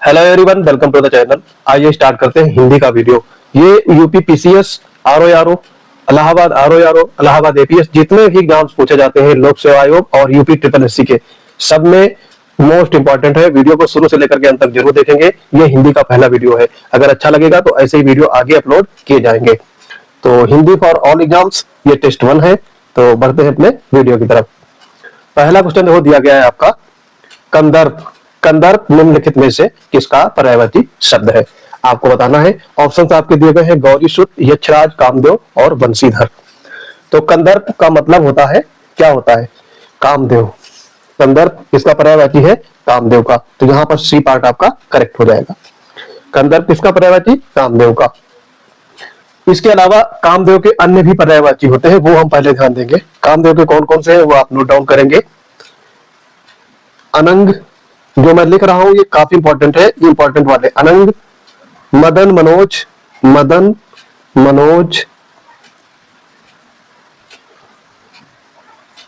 Hello everyone, welcome to the channel. आइए start करते हैं हिंदी का वीडियो। ये UP PCS, RO Allahabad APS जितने भी एग्जाम्स पूछे जाते हैं लोक सेवा आयोग और यूपी ट्रिपल एससी के, सब में मोस्ट इंपॉर्टेंट है। वीडियो को शुरू से लेकर के अंत तक जरूर देखेंगे। ये हिंदी का पहला वीडियो है। अगर अच्छा लगेगा तो ऐसे ही वीडियो आगे अपलोड किए जाएंगे। तो हिंदी फॉर ऑल एग्जाम्स, ये टेस्ट 1 है। तो बढ़ते हैं अपने वीडियो की तरफ। पहला क्वेश्चन हो दिया गया है आपका, कंदर्प। कंदर्प निम्नलिखित में से किसका पर्यायवाची शब्द है? आपको बताना है। ऑप्शन आपके दिए गए हैं गौरी सुत, यक्षराज, कामदेव और बंशीधर। तो कंदर्प का मतलब होता है, क्या होता है? कामदेव। कंदर्प किसका पर्यायवाची है? कामदेव का। तो यहाँ पर सी पार्ट आपका करेक्ट हो जाएगा। कंदर्प किसका पर्यायवाची? कामदेव का। इसके अलावा कामदेव के अन्य भी पर्यायवाची होते हैं, वो हम पहले ध्यान देंगे। कामदेव के कौन कौन से हैं वो आप नोट डाउन करेंगे। अनंग, जो मैं लिख रहा हूं ये काफी इंपॉर्टेंट है, ये इंपॉर्टेंट वाले। अनंग, मदन मनोज, मदन मनोज,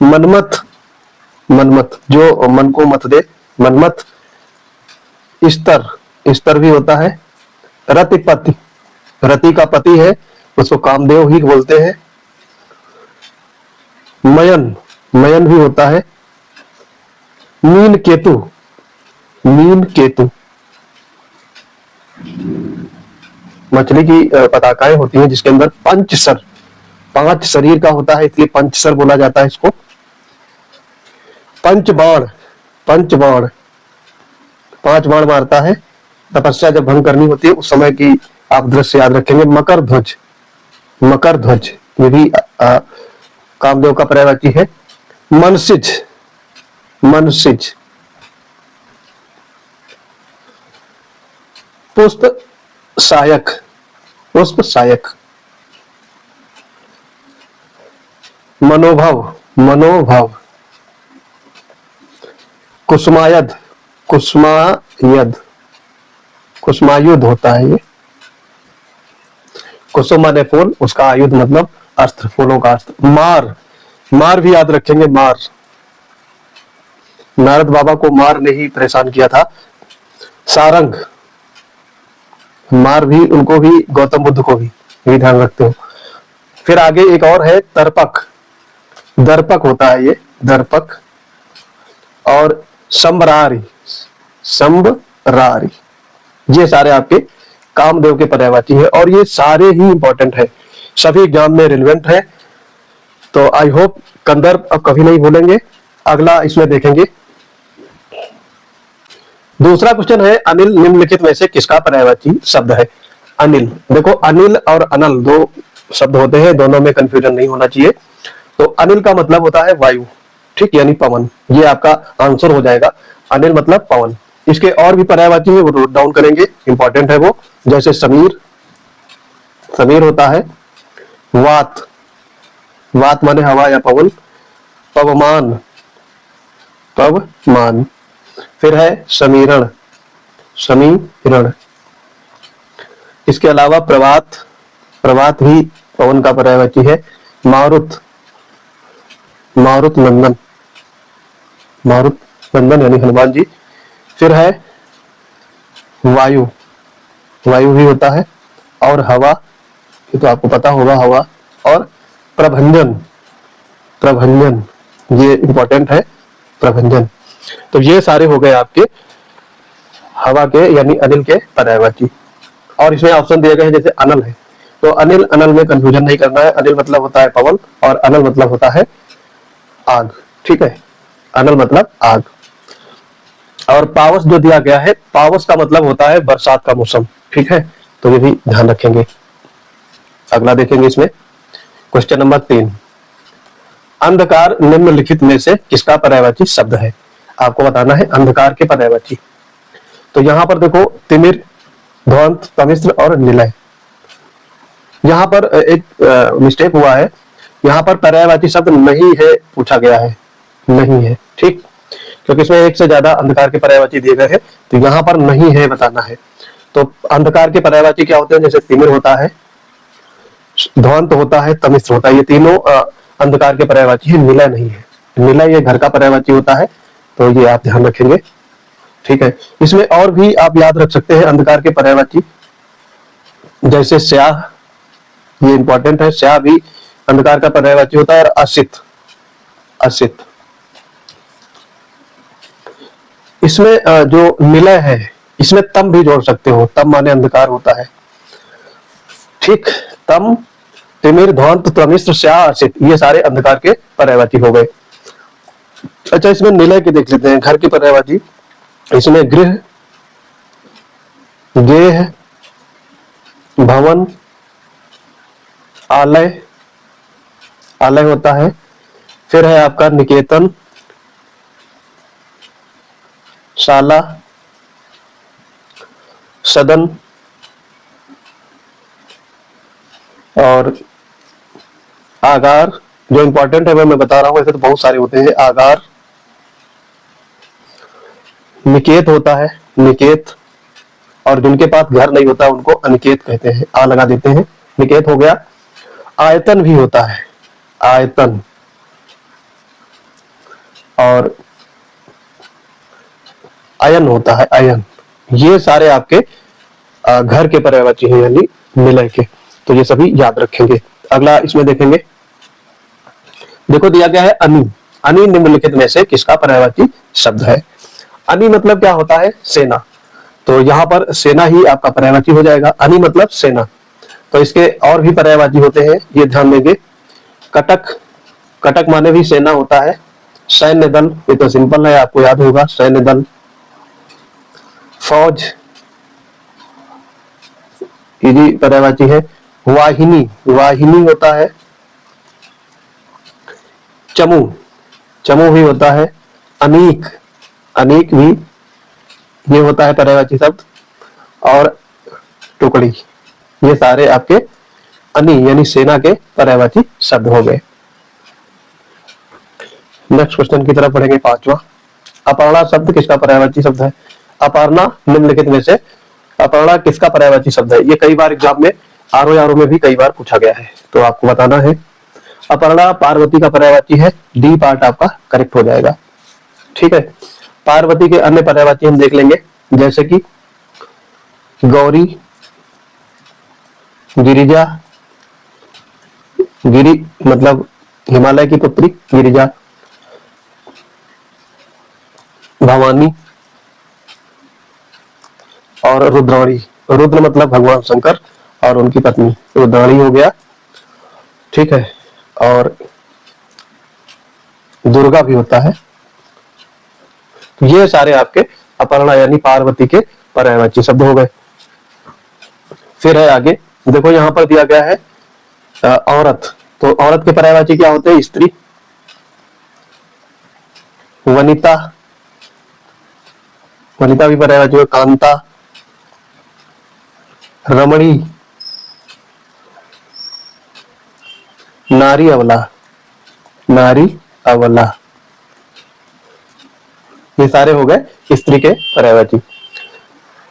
मनमथ, मनमथ जो मन को मत दे, मनमथ। स्तर, स्तर भी होता है। रतिपति, रति का पति है, उसको कामदेव ही बोलते हैं। मयन, मयन भी होता है। मीन केतु, मीन केतु मछली की पताकाएं होती हैं जिसके अंदर पंचसर, 5 शरीर का होता है, इसलिए पंचसर बोला जाता है इसको। पंचबाण, पंचबाण 5 बाण मारता है। तपस्या जब भंग करनी होती है उस समय की आप दृश्य याद रखेंगे। मकर ध्वज, मकर ध्वज ये भी कामदेव का पर्यायवाची है। मनसिज, मनसिज। पुष्प सायक, पुष्प सायक। मनोभव, मनोभव। कुसुमायद, कुसुमायद, कुसुमायुध होता है ये। कुसुम माने फूल, उसका आयुध मतलब अस्त्र, फूलों का अस्त्र। मार, मार भी याद रखेंगे। मार, नारद बाबा को मार ने ही परेशान किया था। सारंग, मार भी उनको भी, गौतम बुद्ध को भी, ये ध्यान रखते हो। फिर आगे एक और है तर्पक, दर्पक होता है ये, दर्पक। और संबरारी, संबरारी। ये सारे आपके कामदेव के पर्यायवाची है और ये सारे ही इंपॉर्टेंट है, सभी एग्जाम में रिलेवेंट है। तो आई होप कंदर्प अब कभी नहीं भूलेंगे। अगला इसमें देखेंगे। दूसरा क्वेश्चन है, अनिल निम्नलिखित में से किसका पर्यायवाची शब्द है? अनिल। देखो अनिल और अनल 2 शब्द होते हैं, दोनों में कंफ्यूजन नहीं होना चाहिए। तो अनिल का मतलब होता है वायु, ठीक, यानी पवन। ये आपका आंसर हो जाएगा। अनिल मतलब पवन। इसके और भी पर्यायवाची है, वो नोट डाउन करेंगे, इंपॉर्टेंट है वो। जैसे समीर, समीर होता है। वात, वात माने हवा या पवन। पवमान, पवमान। फिर है समीरण, समीरण। इसके अलावा प्रभात, प्रभात भी पवन का पर्यायवाची है। मारुत, मारुत नंदन, मारुत नंदन यानी हनुमान जी। फिर है वायु, वायु भी होता है। और हवा, ये तो आपको पता होगा, हवा। और प्रभंजन, प्रभंजन ये इंपॉर्टेंट है, प्रभंजन। तो ये सारे हो गए आपके हवा के यानी अनिल के पर्यायवाची। और इसमें ऑप्शन दिए गए हैं जैसे अनल है, तो अनिल अनल में कंफ्यूजन नहीं करना है। अनिल मतलब होता है पवन और अनल मतलब होता है आग, ठीक है। अनल मतलब आग। और पावस जो दिया गया है, पावस का मतलब होता है बरसात का मौसम, ठीक है। तो ये भी ध्यान रखेंगे। अगला देखेंगे इसमें क्वेश्चन नंबर 3। अंधकार निम्नलिखित में से किसका पर्यायवाची शब्द है? आपको बताना है अंधकार के पर्यायवाची। तो यहां पर देखो तिमिर, ध्वंत, तमिश्र और निलय। यहां पर एक मिस्टेक हुआ है, यहां पर पर्यायवाची शब्द नहीं है पूछा गया है, नहीं है, ठीक। क्योंकि इसमें एक से ज्यादा अंधकार के पर्यायवाची दिए गए हैं, तो यहां पर नहीं है बताना है। तो अंधकार के पर्यायवाची क्या होते हैं? जैसे तिमिर होता है, ध्वंत होता है, तमिश्र होता है। ये तीनों अंधकार के पर्यायवाची है, निलय नहीं है। निलय ये घर का पर्यायवाची होता है, तो ये आप ध्यान रखेंगे। ठीक है, इसमें और भी आप याद रख सकते हैं अंधकार के पर्यायवाची, जैसे स्याह, ये इंपॉर्टेंट है, स्याह भी अंधकार का पर्यायवाची होता है, और असित, असित। इसमें जो निलय है, इसमें तम भी जोड़ सकते हो, तम माने अंधकार होता है, ठीक। तम, तिमिर, ध्वंत, त्वमिश्र, स्याह, असित, ये सारे अंधकार के पर्यायवाची हो गए। अच्छा, इसमें निलय के देख लेते हैं, घर की पर्यायवाची। इसमें गृह, गेह, भवन, आलय, आलय होता है। फिर है आपका निकेतन, शाला, सदन, और आगार। जो इंपॉर्टेंट है मैं बता रहा हूं, ऐसे तो बहुत सारे होते हैं। आगार, निकेत होता है, निकेत, और जिनके पास घर नहीं होता उनको अनिकेत कहते हैं, आ लगा देते हैं, निकेत हो गया। आयतन भी होता है, आयतन, और अयन होता है, अयन। ये सारे आपके घर के पर्यायवाची हैं, यानी निलय के, तो ये सभी याद रखेंगे। अगला इसमें देखेंगे, देखो दिया गया है अनि। अनि निम्नलिखित में से किसका पर्यायवाची शब्द है? अनि मतलब क्या होता है? सेना। तो यहाँ पर सेना ही आपका पर्यायवाची हो जाएगा। अनि मतलब सेना। तो इसके और भी पर्यायवाची होते हैं, ये ध्यान देंगे। कटक, कटक माने भी सेना होता है। सैन्य दल, ये तो सिंपल है, आपको याद होगा, सैन्य दल। फौज, ये भी पर्यायवाची है। वाहिनी, वाहिनी होता है। चमू, चमू भी होता है। अनीक, अनीक भी ये होता है पर्यायवाची शब्द। और टुकड़ी, ये सारे आपके अनि यानी सेना के पर्यायवाची शब्द हो गए। नेक्स्ट क्वेश्चन की तरफ बढ़ेंगे, पांचवा। अपर्णा शब्द किसका पर्यायवाची शब्द है? अपर्णा निम्नलिखित में से अपर्णा किसका पर्यायवाची शब्द है? ये कई बार एग्जाम में आरओ में भी कई बार पूछा गया है, तो आपको बताना है। अपर्णा पार्वती का पर्यायवाची है। डी पार्ट आपका करेक्ट हो जाएगा, ठीक है। पार्वती के अन्य पर्यायवाची हम देख लेंगे, जैसे कि गौरी, गिरिजा, गिरि मतलब हिमालय की पुत्री गिरिजा, भवानी, और रुद्राणी। रुद्र मतलब भगवान शंकर और उनकी पत्नी रुद्राणी हो गया, ठीक है। और दुर्गा भी होता है। ये सारे आपके अपर्णा यानी पार्वती के पर्यायवाची शब्द हो गए। फिर है आगे, देखो यहां पर दिया गया है औरत। तो औरत के पर्यायवाची क्या होते हैं? स्त्री, वनिता, वनिता भी पर्यायवाची है। कांता, रमणी, नारी अवला, नारी अवला, ये सारे हो गए स्त्री के पर्यायवाची।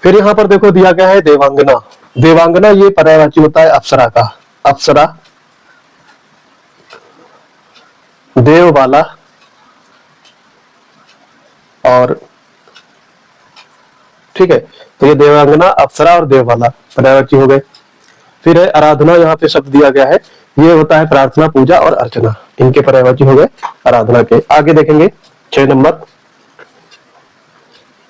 फिर यहां पर देखो दिया गया है देवांगना। देवांगना ये पर्यायवाची होता है अप्सरा का। अप्सरा, देवबाला, और ठीक है, तो ये देवांगना, अप्सरा और देवबाला पर्यायवाची हो गए। फिर है आराधना, यहाँ पे शब्द दिया गया है, ये होता है प्रार्थना, पूजा और अर्चना, इनके पर्यायवाची हो गए आराधना के। आगे देखेंगे 6 नंबर,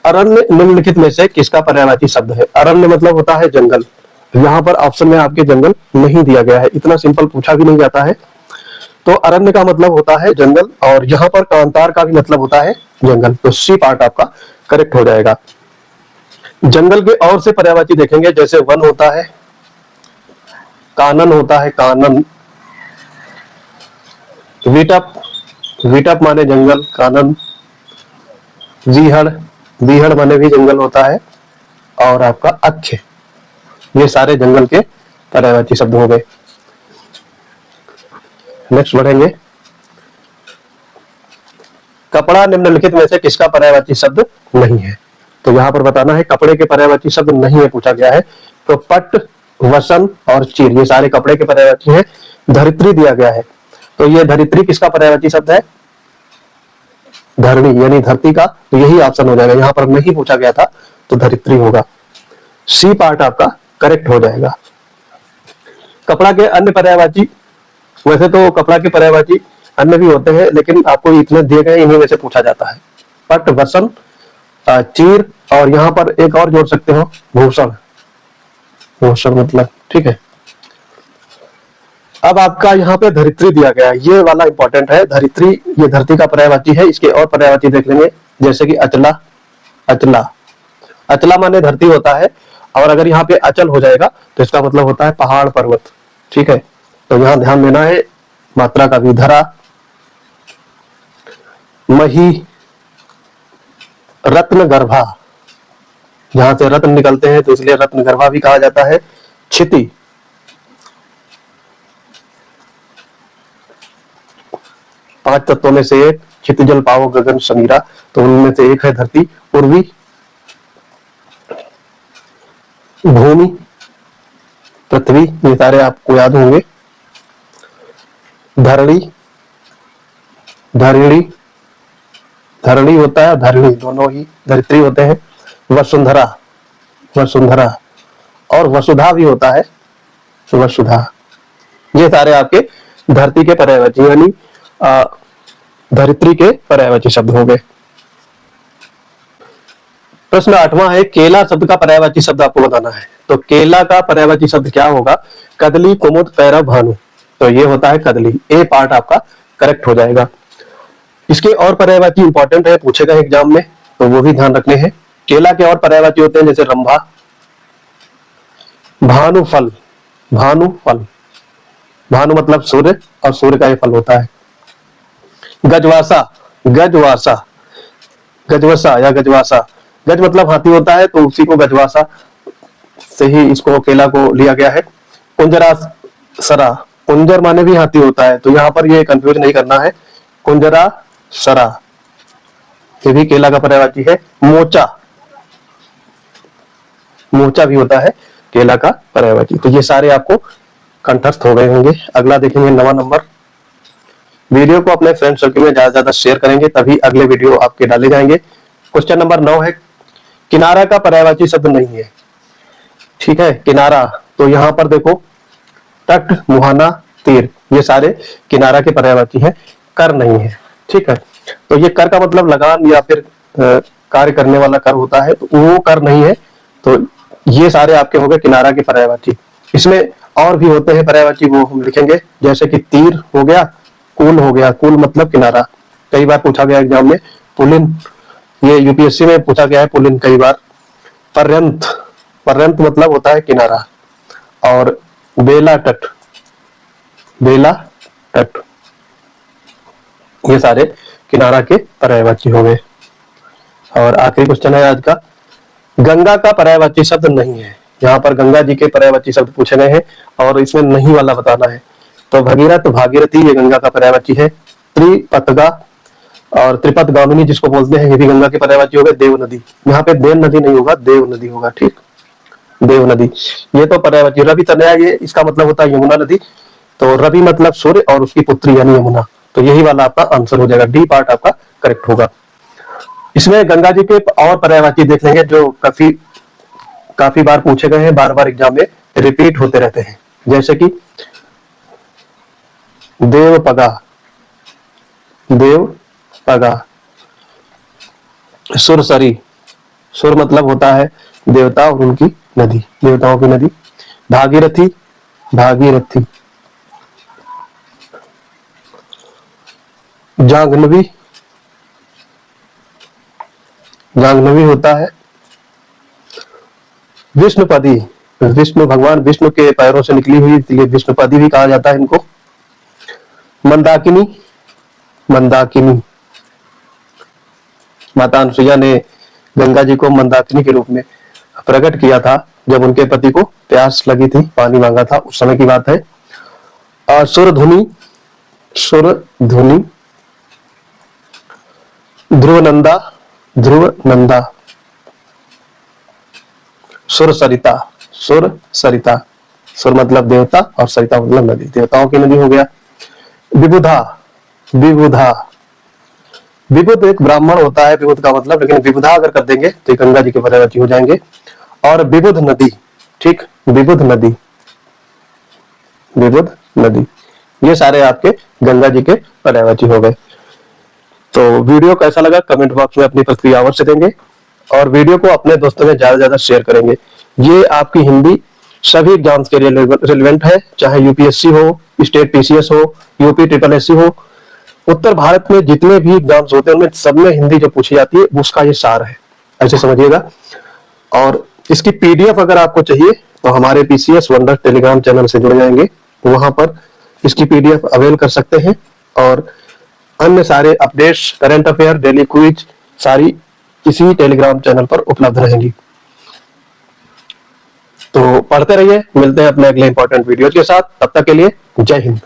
अरण्य निम्नलिखित में से किसका पर्यायवाची शब्द है? अरण्य मतलब होता है जंगल। यहाँ पर ऑप्शन में आपके जंगल नहीं दिया गया है, इतना सिंपल पूछा भी नहीं जाता है। तो अरण्य का मतलब होता है जंगल, और यहाँ पर कांतार का भी मतलब होता है जंगल, तो सी पार्ट आपका करेक्ट हो जाएगा। जंगल के और से पर्यायवाची देखेंगे, जैसे वन होता है, कानन होता है, कानन, विटप, विटप माने जंगल, कानन, जीहड़, बीहड़ माने भी जंगल होता है, और आपका अक्ष, ये सारे जंगल के पर्यायवाची शब्द हो गए। नेक्स्ट बढ़ेंगे, कपड़ा निम्नलिखित में से किसका पर्यायवाची शब्द नहीं है? तो यहाँ पर बताना है, कपड़े के पर्यायवाची शब्द नहीं है पूछा गया है। तो पट, वसन और चीर, ये सारे कपड़े के पर्यायवाची हैं। धरित्री दिया गया है, तो ये धरित्री किसका पर्यायवाची शब्द है? धरणी यानी धरती का, तो यही ऑप्शन हो जाएगा। यहाँ पर नहीं पूछा गया था तो धरित्री होगा। सी पार्ट आपका करेक्ट हो जाएगा। कपड़ा के अन्य पर्यायवाची, वैसे तो कपड़ा के पर्यायवाची अन्य भी होते हैं, लेकिन आपको इतने दिए गए इन्हीं में से पूछा जाता है। पट, वसन, चीर, और यहाँ पर एक और जोड़ सकते हो, भूषण। भूषण मतलब, ठीक है। अब आपका यहाँ पे धरित्री दिया गया है, ये वाला इंपॉर्टेंट है। धरित्री ये धरती का पर्यायवाची है। इसके और पर्यायवाची देख लेंगे, जैसे कि अचला। अचला, अचला माने धरती होता है, और अगर यहाँ पे अचल हो जाएगा तो इसका मतलब होता है पहाड़ पर्वत, ठीक है। तो यहाँ ध्यान देना है मात्रा का भी। धरा, मही, रत्न गर्भा, जहां से रत्न निकलते हैं तो इसलिए रत्न गर्भा भी कहा जाता है। क्षिति, पांच तत्वों में से एक, क्षितिजल पावो गगन समीरा, तो उनमें से एक है धरती। उर्वी, भूमि, पृथ्वी, ये सारे आपको याद होंगे। धरणी, धरणी, धरणी होता है, धरणी दोनों ही धरित्री होते हैं। वसुंधरा, वसुंधरा, और वसुधा भी होता है, वसुधा। ये सारे आपके धरती के पर्यायवाची यानी धरित्री के पर्यायवाची शब्द हो गए। प्रश्न 8वां है, केला शब्द का पर्यायवाची शब्द आपको बताना है। तो केला का पर्यायवाची शब्द क्या होगा? कदली, कुमुद, पैरव, भानु। तो ये होता है कदली। ए पार्ट आपका करेक्ट हो जाएगा। इसके और पर्यायवाची इंपॉर्टेंट है, पूछेगा एग्जाम में, तो वो भी ध्यान रखने हैं। केला के और पर्यायवाची होते हैं, जैसे रंभा, भानुफल। भानुफल, भानु मतलब सूर्य, और सूर्य का ये फल होता है। गजवासा, गजवासा, गजवसा या गजवासा। गज मतलब हाथी होता है, तो उसी को गजवासा से ही इसको केला को लिया गया है। कुंजरा सरा, कुंजर माने भी हाथी होता है, तो यहाँ पर ये कंफ्यूज नहीं करना है। कुंजरा सरा, ये भी केला का पर्यायवाची है। मोचा, मोचा भी होता है केला का पर्यायवाची। तो ये सारे आपको कंठस्थ हो गए होंगे। अगला देखेंगे 9वां नंबर। वीडियो को अपने फ्रेंड सर्कल में ज्यादा से ज्यादा शेयर करेंगे, तभी अगले वीडियो आपके डाले जाएंगे। क्वेश्चन नंबर 9 है, किनारा का पर्यायवाची शब्द नहीं है, ठीक है। किनारा, तो यहाँ पर देखो, तट, मुहाना, तीर, ये सारे किनारा के पर्यायवाची है। कर नहीं है, ठीक है। तो ये कर का मतलब लगान या फिर कार्य करने वाला कर होता है, तो वो कर नहीं है। तो ये सारे आपके हो गए किनारा के पर्यायवाची। इसमें और भी होते हैं पर्यायवाची, वो हम लिखेंगे, जैसे कि तीर हो गया, कुल हो गया। कुल मतलब किनारा, कई बार पूछा गया एग्जाम में। पुलिन, ये यूपीएससी में पूछा गया है पुलिन कई बार। पर्यंत, पर्यंत मतलब होता है किनारा। और बेला तट, बेला तट, ये सारे किनारा के पर्यायवाची हो गए। और आखिरी क्वेश्चन है आज का, गंगा का पर्यायवाची शब्द नहीं है। यहाँ पर गंगा जी के पर्यायवाची शब्द पूछे गए हैं, और इसमें नहीं वाला बताना है। तो भगीरथ, भागीरथी, ये गंगा का पर्यायवाची है। त्रिपतगा और त्रिपत गामिनी जिसको बोलते हैं, ये भी गंगा के पर्यायवाची हो गए। देव नदी, यहाँ पे देव नदी नहीं होगा, देव नदी होगा, ठीक, देव नदी। ये तो पर्यायवाची। रवि तनया, ये इसका मतलब होता है यमुना नदी। तो रवि मतलब सूर्य और उसकी पुत्री यानी यमुना। तो यही वाला आपका आंसर हो जाएगा, डी पार्ट आपका करेक्ट होगा। इसमें गंगा जी के और पर्यायवाची देख लेंगे, जो काफी बार पूछे गए हैं, बार बार एग्जाम में रिपीट होते रहते हैं। जैसे कि देवपगा, देवपगा। सुरसरी, सुर मतलब होता है देवता और उनकी नदी, देवताओं की नदी। भागीरथी, भागीरथी। जाह्नवी, जाह्नवी होता है विष्णुपदी। विष्णु, भगवान विष्णु के पैरों से निकली हुई, इसलिए विष्णुपदी भी कहा जाता है इनको। मंदाकिनी, मंदाकिनी। माता अनुसुईया ने गंगा जी को मंदाकिनी के रूप में प्रकट किया था, जब उनके पति को प्यास लगी थी, पानी मांगा था, उस समय की बात है। और सुरधुनी, सुरधुनी। ध्रुवनंदा, ध्रुवनंदा। सुर सरिता, सुर सरिता। सुर मतलब देवता और सरिता मतलब नदी, देवताओं की नदी हो गया। विबुधा, विबुधा। विबुध एक ब्राह्मण होता है, विबुध का मतलब, लेकिन विबुधा अगर कर देंगे तो गंगा जी के पर्यायवाची हो जाएंगे। और विबुध नदी, ठीक, विबुध नदी, विबुध नदी, ये सारे आपके गंगा जी के पर्यायवाची हो गए। तो वीडियो कैसा लगा कमेंट बॉक्स में अपनी प्रतिक्रिया अवश्य देंगे और वीडियो को अपने दोस्तों में ज्यादा से ज्यादा शेयर करेंगे। ये आपकी हिंदी सभी एग्जाम्स के लिए रिलेवेंट है, चाहे यूपीएससी हो, स्टेट पीसीएस हो, यूपी ट्रिपल एससी हो, उत्तर भारत में जितने भी एग्जाम्स होते हैं उनमें सब में हिंदी जो पूछी जाती है उसका ये सार है, ऐसे समझिएगा। और इसकी पीडीएफ अगर आपको चाहिए तो हमारे पीसीएस वंडर टेलीग्राम चैनल से जुड़ जाएंगे, वहां पर इसकी पीडीएफ अवेल कर सकते हैं। और अन्य सारे updates, current affair, daily quiz सारी इसी टेलीग्राम चैनल पर उपलब्ध रहेंगी। तो पढ़ते रहिए, मिलते हैं अपने अगले इंपॉर्टेंट वीडियो के साथ, तब तक के लिए जय हिंद।